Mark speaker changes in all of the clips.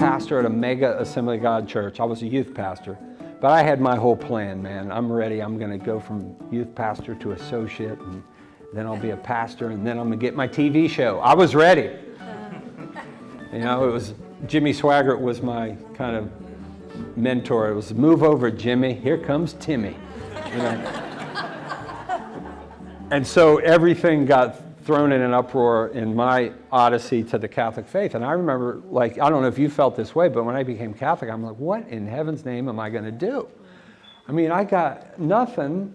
Speaker 1: pastor at a mega Assembly of God church. I was a youth pastor. But I had my whole plan, man. I'm ready. I'm going to go from youth pastor to associate, and then I'll be a pastor, and then I'm going to get my TV show. I was ready. You know, it was Jimmy Swaggart was my kind of mentor. It was, move over, Jimmy. Here comes Timmy. You know? And so everything got thrown in an uproar in my odyssey to the Catholic faith. And I remember, like, I don't know if you felt this way, but when I became Catholic, I'm like, what in heaven's name am I going to do? I mean, I got nothing.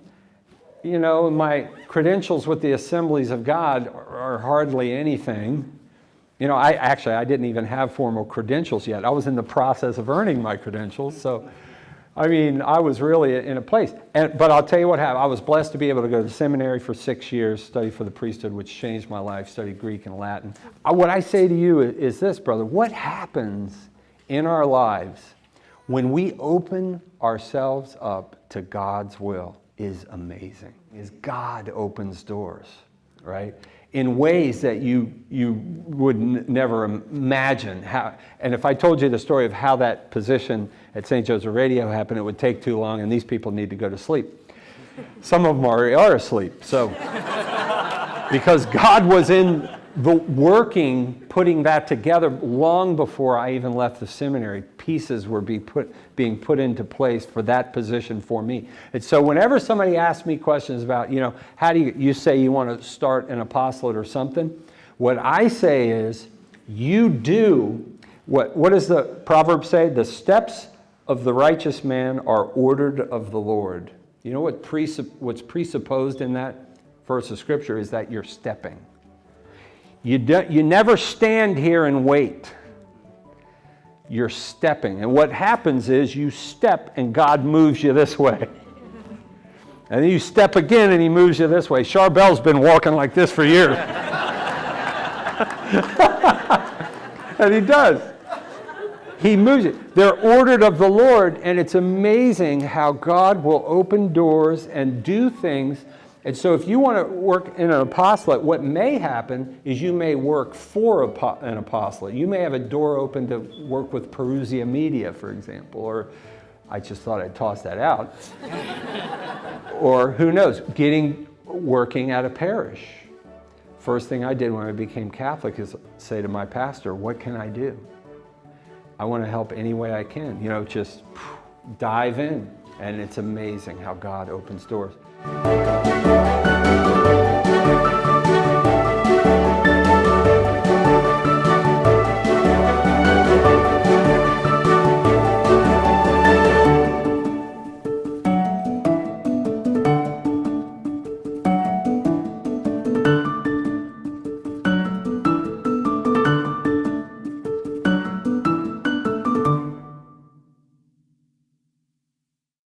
Speaker 1: You know, my credentials with the Assemblies of God are hardly anything. You know, I didn't even have formal credentials yet. I was in the process of earning my credentials. So, I mean, I was really in a place. But I'll tell you what happened. I was blessed to be able to go to seminary for 6 years, study for the priesthood, which changed my life, study Greek and Latin. What I say to you is this, brother. What happens in our lives when we open ourselves up to God's will is amazing. Is God opens doors, right? In ways that you would never imagine. And if I told you the story of how that position at St. Joseph Radio happened, it would take too long, and these people need to go to sleep. Some of them already are asleep. So, because God was in the working, putting that together long before I even left the seminary. Pieces were being put into place for that position for me. And so whenever somebody asks me questions about, you know, how do you say you want to start an apostolate or something, what I say is, you do, what does the proverb say? The steps of the righteous man are ordered of the Lord. You know what's presupposed in that verse of Scripture is that you're stepping. You never stand here and wait. You're stepping. And what happens is you step and God moves you this way. And then you step again and he moves you this way. Charbel's been walking like this for years. And he does. He moves it. They're ordered of the Lord, and it's amazing how God will open doors and do things. And so if you want to work in an apostolate, what may happen is you may work for an apostolate. You may have a door open to work with Parousia Media, for example, or I just thought I'd toss that out. Or who knows, working at a parish. First thing I did when I became Catholic is say to my pastor, what can I do? I want to help any way I can. You know, just dive in. And it's amazing how God opens doors.